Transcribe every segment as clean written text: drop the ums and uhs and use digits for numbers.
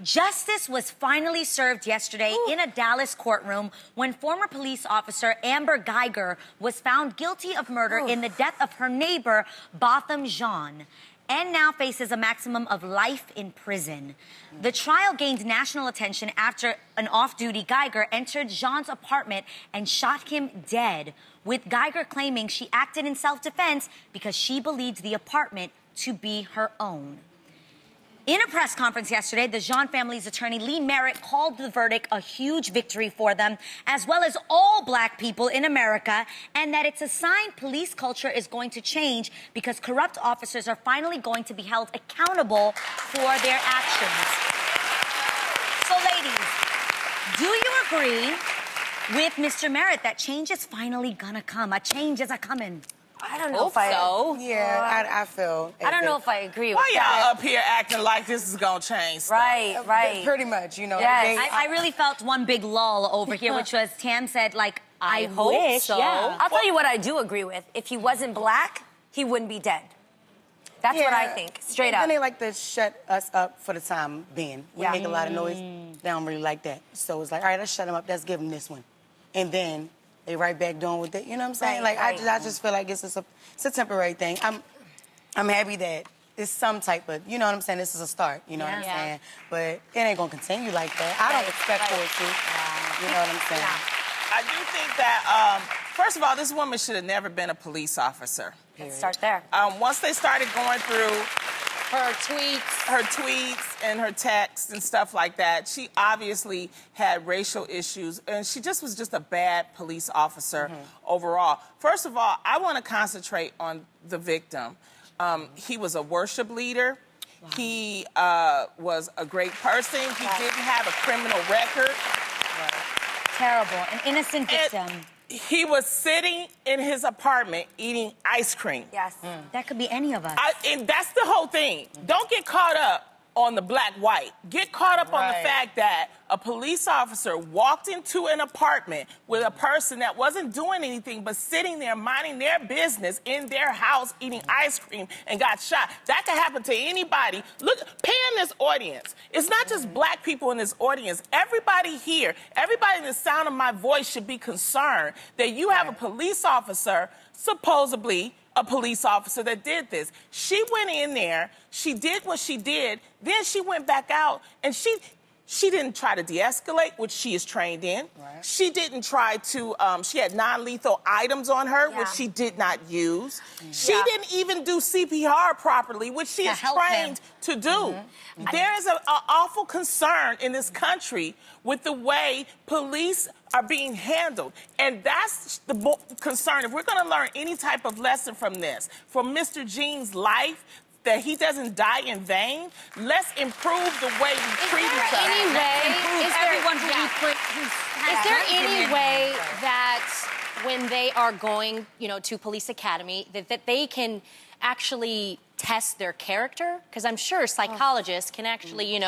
Justice was finally served yesterday in a Dallas courtroom when former police officer Amber Guyger was found guilty of murder in the death of her neighbor, Botham Jean, and now faces a maximum of life in prison. The trial gained national attention after an off-duty Guyger entered Jean's apartment and shot him dead, with Guyger claiming she acted in self-defense because she believed the apartment to be her own. In a press conference yesterday, the Jean family's attorney, Lee Merritt, called the verdict a huge victory for them, as well as all Black people in America, and that it's a sign police culture is going to change because corrupt officers are finally going to be held accountable for their actions. So, ladies, do you agree with Mr. Merritt that change is finally gonna come? A change is a-coming. I don't know if I... Yeah, I feel... I don't know if I agree with Why that. y'all up here acting like this is gonna change stuff? Right. Pretty much, you know. Yes. I really felt one big lull over here, which was Tam said, like, I hope wish, so. yeah. I'll tell you what I do agree with. If he wasn't Black, he wouldn't be dead. That's what I think, straight up. And they like to shut us up for the time being. We make a lot of noise. They don't really like that. So it's like, all right, let's shut them up. Let's give them this one. And then they right back doing with it. You know what I'm saying? I just feel like it's a temporary thing. I'm happy that it's some type of, you know what I'm saying? This is a start, you know what I'm saying? But it ain't gonna continue like that. I don't expect for it to. You know what I'm saying? I do think that, first of all, this woman should have never been a police officer. Let's start there. Once they started going through Her tweets and her texts and stuff like that, she obviously had racial issues, and she just was just a bad police officer overall. First of all, I want to concentrate on the victim. He was a worship leader. Wow. He was a great person. He didn't have a criminal record. Terrible, an innocent victim. He was sitting in his apartment eating ice cream. Yes. That could be any of us. And that's the whole thing. Don't get caught up on the black-white. Get caught up on the fact that a police officer walked into an apartment with a person that wasn't doing anything but sitting there minding their business in their house eating ice cream and got shot. That could happen to anybody. Look, pan this audience. It's not just Black people in this audience. Everybody here, everybody in the sound of my voice should be concerned that you have a police officer, supposedly a police officer, that did this. She went in there, she did what she did, then she went back out, and she didn't try to de-escalate, which she is trained in. Right. She didn't try to, she had non-lethal items on her, which she did not use. She didn't even do CPR properly, which she is trained to do. There is an awful concern in this country with the way police are being handled. And that's the concern. If we're gonna learn any type of lesson from this, from Mr. Jean's life, that he doesn't die in vain, let's improve the way we treat each other. Is there any way that when they are going, to police academy, that they can actually test their character? Because I'm sure psychologists can actually,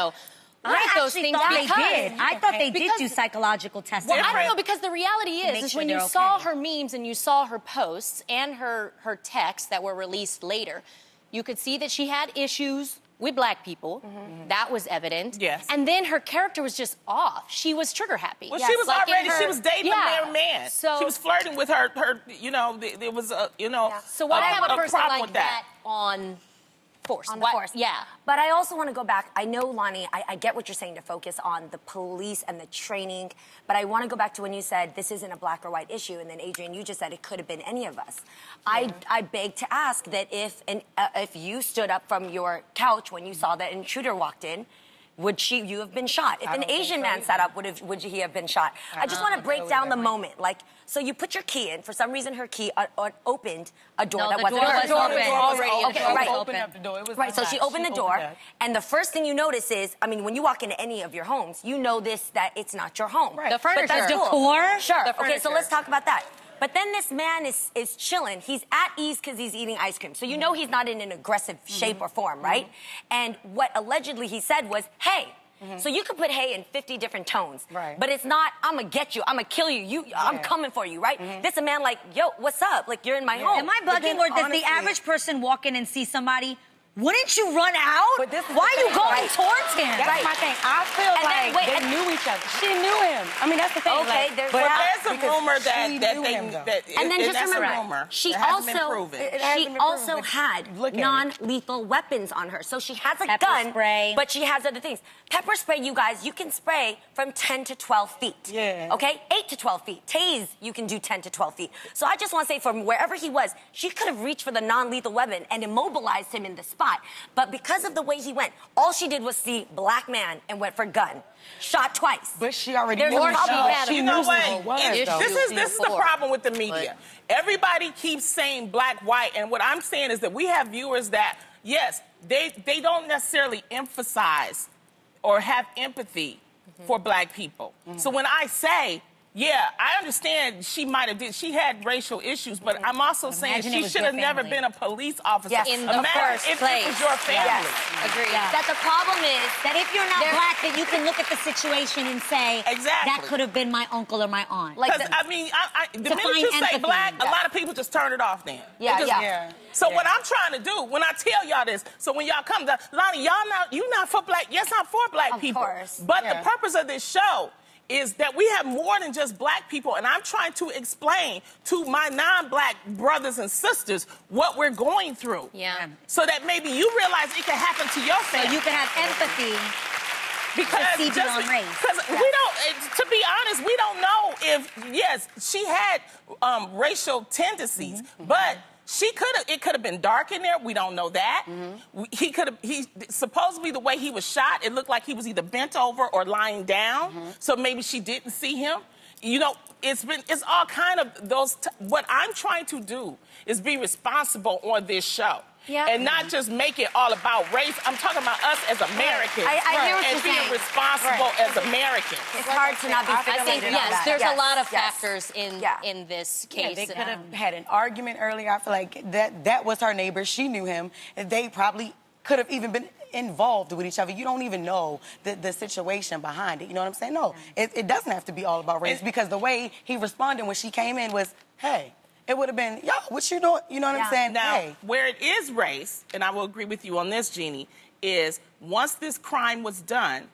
write those things down. I thought they did do psychological testing. Well, I don't know, because the reality is when you saw her memes and you saw her posts and her texts that were released later, you could see that she had issues with Black people. That was evident. Yes. And then her character was just off. She was trigger happy. Well, she was she was dating a married man. So she was flirting with her there was a, So why have a person problem like with that on force? On the force. Yeah. But I also want to go back. I know, Lonnie, I get what you're saying to focus on the police and the training, but I want to go back to when you said this isn't a black or white issue, and then, Adrienne, you just said it could have been any of us. I beg to ask that if you stood up from your couch when you saw that intruder walked in, would you have been shot? If an Asian man sat up, would he have been shot? I just want to break down the moment. So you put your key in. For some reason, her key opened a door that wasn't hers. The door was Opened up the door. It was Right, so she opened the door, and the first thing you notice is, when you walk into any of your homes, you notice that it's not your home. Right. The furniture. But that's cool. Decor? Sure. The Okay, so furniture. let's talk about that. But then this man is chilling. He's at ease because he's eating ice cream. So you know he's not in an aggressive shape or form, right? And what allegedly he said was, hey. So you could put hey in 50 different tones. Right. But it's not, I'm going to get you, I'm going to kill you, I'm coming for you, right? This is a man like, yo, what's up? Like, you're in my home. Am I bugging, or does the average person walk in and see somebody wouldn't you run out? But this is Why the are you thing, going right? towards him? That's my thing. I feel And then, like wait, they and- knew each other. She knew him. I mean, that's the thing. Okay, like, there's but that. There's a because rumor that she that knew they him, though. And then just that's remember, a rumor. she It hasn't been also proven. It hasn't she been proven, also but had look at it. non-lethal weapons on her. So she has a Pepper gun, spray. but she has other things. Pepper spray, you guys, you can spray from 10 to 12 feet. Yeah. Okay, 8 to 12 feet. Tase, you can do 10 to 12 feet. So I just want to say, from wherever he was, she could have reached for the non-lethal weapon and immobilized him in the spot. But because of the way he went, all she did was see black man and went for gun. Shot twice. But she already There's knew a who problem. she, had a she You knew know who what? he was, It- though. This is the before. problem with the media. Everybody keeps saying black, white, and what I'm saying is that we have viewers that, yes, they don't necessarily emphasize or have empathy for black people. So when I say, yeah, I understand she might have she had racial issues, but I'm also saying Imagine it she was should your have never family. been a police officer. Yes. In the Imagine first if place. it was your family. Yes. Agreed. That the problem is That if you're not There- black, that you can look at the situation and say, Exactly. that could have been my uncle or my aunt. Like Because, the- I mean, the minute find you say empathy. black, a lot of people just turn it off then. Yeah, They just- yeah. So what I'm trying to do, when I tell y'all this, so when y'all come to, Lonnie, you not for black. Yes, I'm for black Of people. course. But Yeah. the purpose of this show is that we have more than just black people, and I'm trying to explain to my non-black brothers and sisters what we're going through. Yeah. So that maybe you realize it can happen to your So family. you can have empathy. Because see beyond race. Because we don't, to be honest, we don't know if, yes, she had racial tendencies, but it could have been dark in there. We don't know that. He supposedly the way he was shot, it looked like he was either bent over or lying down. So maybe she didn't see him. You know, it's all kind of those. What I'm trying to do is be responsible on this show. Yeah. And not just make it all about race. I'm talking about us as Americans. I hear what and you're being saying. responsible as Americans. It's hard to not be I think, fixated on yes, that. there's Yes, a lot of yes. factors in this Yeah, case. they could have had an argument earlier. I feel like that was her neighbor. She knew him. And they probably could have even been involved with each other. You don't even know the situation behind it. You know what I'm saying? No, it doesn't have to be all about race, because the way he responded when she came in was, hey. It would have been, yo, what you doing? You know what I'm saying? Now, Hey. where it is race, and I will agree with you on this, Jeannie, is once this crime was done,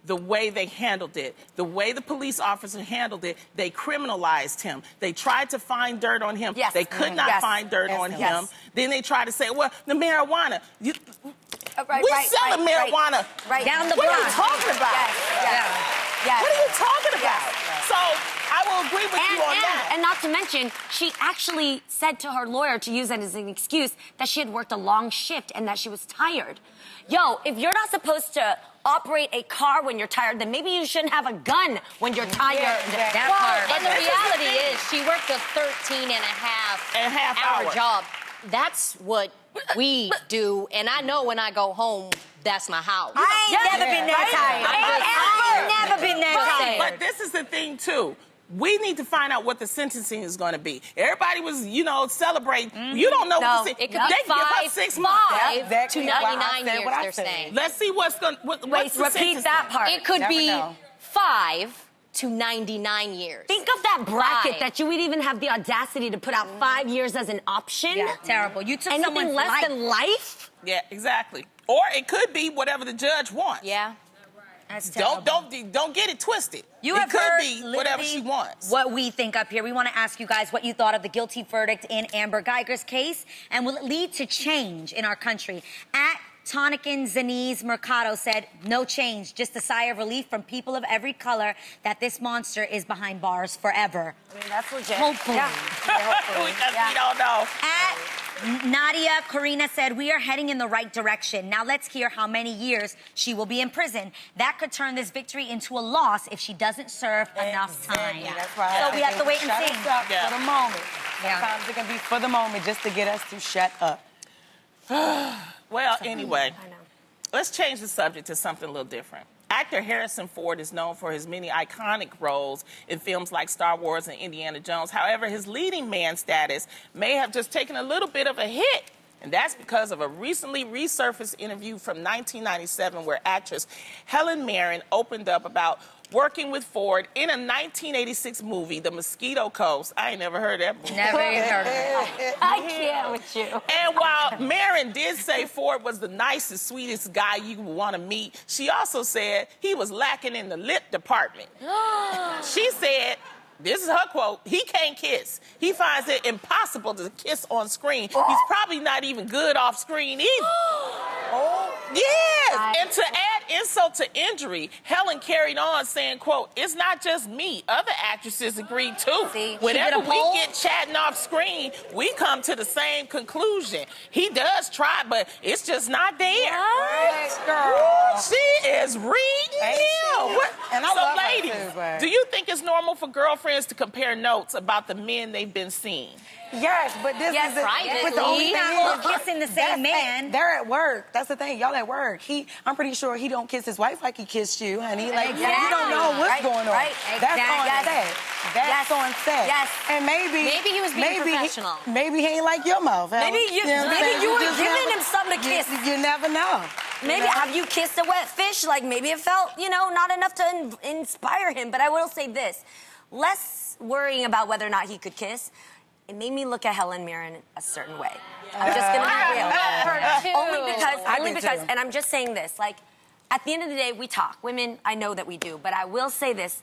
the way they handled it, the way the police officer handled it, they criminalized him. They tried to find dirt on him. Yes. They could not Yes. find dirt on Yes. him. Then they tried to say, well, the marijuana. We Right, selling right, marijuana right. Down the What are you block. talking about? Yes. What are you talking about? Yes. So I will agree with you on that. And not to mention, she actually said to her lawyer, to use that as an excuse, that she had worked a long shift and that she was tired. Yo, if you're not supposed to operate a car when you're tired, then maybe you shouldn't have a gun when you're tired. That Well, part. and the this is the reality thing. is she worked a 13 and a half hour job. That's what we do, and I know when I go home, that's my house. I ain't never been that tired. I ain't never been that tired. But this is the thing, too. We need to find out what the sentencing is going to be. Everybody was, celebrating. You don't know what the It could they be give her 6 months. five Exactly to why I 99 said years, what I they're said. saying. Let's see what's the Wait, repeat sentencing. that part. It could Never be know. 5 to 99 years. Think of that bracket, 5. that you would even have the audacity to put out 5 years as an option. Yeah, terrible. You took Anything someone's less life. than life? Yeah, exactly. Or it could be whatever the judge wants. Yeah. That's terrible. Don't get it twisted. You it have could heard be whatever literally she wants. what we think up here. We want to ask you guys what you thought of the guilty verdict in Amber Guyger's case, and will it lead to change in our country? At Tonican Zaniz Mercado said, no change, just a sigh of relief from people of every color that this monster is behind bars forever. I mean, that's legit. Hopefully. Yeah. Hopefully. Because Yeah. we don't know. At Nadia Corina said, we are heading in the right direction. Now let's hear how many years she will be in prison. That could turn this victory into a loss if she doesn't serve enough time. Exactly. That's why I So we have to wait and shut see. us up Yeah. for the moment. Yeah. Sometimes it can be for the moment just to get us to shut up. Well, anyway, I know. let's change the subject to something a little different. Actor Harrison Ford is known for his many iconic roles in films like Star Wars and Indiana Jones. However, his leading man status may have just taken a little bit of a hit And that's because of a recently resurfaced interview from 1997 where actress Helen Mirren opened up about working with Ford in a 1986 movie, The Mosquito Coast. I ain't never heard that movie. Never even heard of it. I can't with you. And while Mirren did say Ford was the nicest, sweetest guy you would want to meet, she also said he was lacking in the lip department. She said, this is her quote, he can't kiss. He finds it impossible to kiss on screen. He's probably not even good off screen either. Yes, and to add insult to injury, Helen carried on saying, quote, it's not just me. Other actresses agreed too. See, whenever we get chatting off screen, we come to the same conclusion. He does try, but it's just not there. Right, girl. Ooh, she is reading him. And I So, love her ladies, too, but- do you think it's normal for girlfriends to compare notes about the men they've been seeing? Yes, but this Yes, is it. privately. But the only You're thing not is, all kissing the same man. They're at work. That's the thing. Y'all at work. I'm pretty sure he don't kiss his wife like he kissed you, honey. Like you don't know what's Right, going on. right. That's on Yes. set. That's Yes. on set. Yes. And maybe Maybe he was being professional. Maybe he ain't like your mouth. Helen. Maybe you- know what I'm maybe saying? you were just giving never- him something to kiss. You never know. Maybe have you kissed a wet fish? Like maybe it felt, not enough to inspire him. But I will say this, less worrying about whether or not he could kiss, it made me look at Helen Mirren a certain way. I'm just gonna be real. Her too. Only because, too. and I'm just saying this, like, at the end of the day, we talk. Women, I know that we do, but I will say this,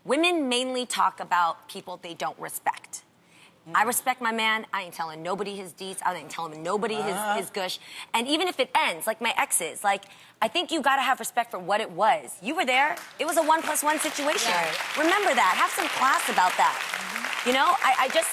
women mainly talk about people they don't respect. I respect my man. I ain't telling nobody his deets. I ain't telling nobody his gush. And even if it ends, like my exes, like, I think you gotta have respect for what it was. You were there. It was a 1+1 situation. Right. Remember that. Have some class about that.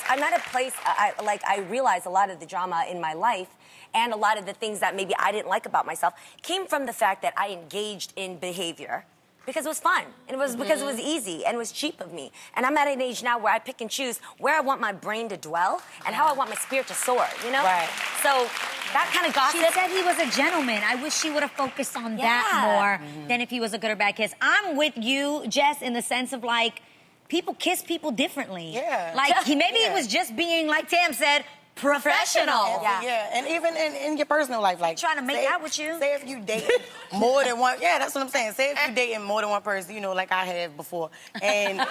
I'm at a place, I realize a lot of the drama in my life and a lot of the things that maybe I didn't like about myself came from the fact that I engaged in behavior because it was fun. And it was because it was easy and it was cheap of me. And I'm at an age now where I pick and choose where I want my brain to dwell and how I want my spirit to soar, Right. So that kind of gossip. She said he was a gentleman. I wish she would have focused on that more than if he was a good or bad kiss. I'm with you, Jess, in the sense of like, people kiss people differently. Yeah. Like, maybe he Yeah. was just being, like Tam said, professional. Yeah. And even in your personal life, like Trying to make say- out with you? Say if you dating more than one, that's what I'm saying. Say if you dating more than one person, like I have before, and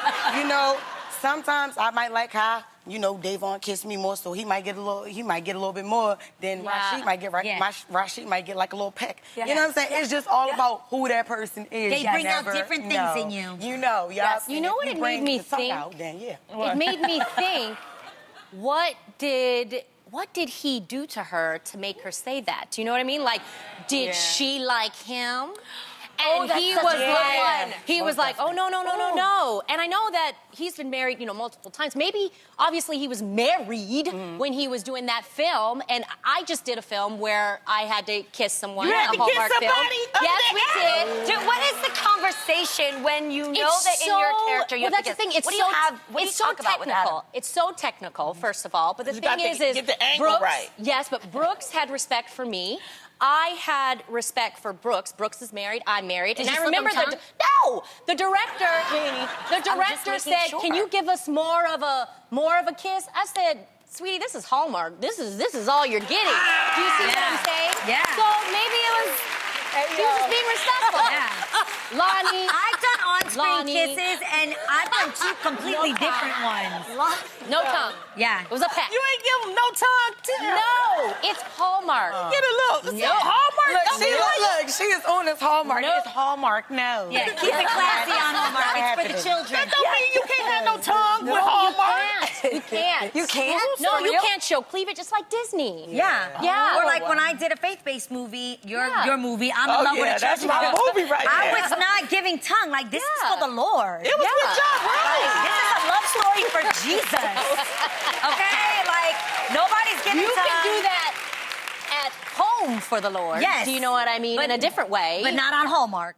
sometimes I might like how Davon kissed me more, so he might get a little bit more than Rashid might get. Rashid might get like a little peck. Yeah. You know what I'm saying? It's just all about who that person is. They You bring out never different things know. in you. You know, Yes. You know what it made me think? It made me think, what did he do to her to make her say that? Do you know what I mean? Like, did she like him? And that's he such was a good like, one. he was like, oh, no. And I know that he's been married, multiple times. Maybe, obviously, he was married when he was doing that film. And I just did a film where I had to kiss someone. You had a to kiss Hallmark film. somebody under Yes, the we ass? did. Dude, what is the conversation when you know that in your character you well, have that's to the kiss? thing. It's what do so you have? What do you it's so talk about with technical. Adam? It's so technical, first of all. But the You thing got to is get the angle Brooks, right. Yes, but Brooks had respect for me. I had respect for Brooks. Brooks is married. I'm married. Did And you I slip him remember tongue? the director making said, sure. "Can you give us more of a kiss?" I said, "Sweetie, this is Hallmark. This is all you're getting." Do you see what I'm saying? Yeah. So maybe it was he was just being respectful. Lonnie, I've done on-screen Lonnie. kisses, and I've done two completely different ones. no tongue. Yeah. It was a peck. You ain't give him no tongue, Tim. No, it's Hallmark. Get a little. No. Hallmark. Look, she is on this Hallmark. Nope. It's Hallmark, no. Yeah, keep it classy on Hallmark. It's for the children. That don't mean you can't have no tongue with You Hallmark. can't. You can't. You can't? No, For you real? can't show cleavage. It's like Disney. Yeah. Yeah. Or like when I did a faith-based movie, your movie, I'm in Oh, love yeah, with a that's church my girl. movie right I there. was not giving tongue. Like, this is Yeah. for the Lord. It was with John Like, Brown. this is a love story for Jesus. Okay? Like, nobody's giving You tongue. can do that at home for the Lord. Yes. Do you know what I mean? But- In a different way. But not on Hallmark.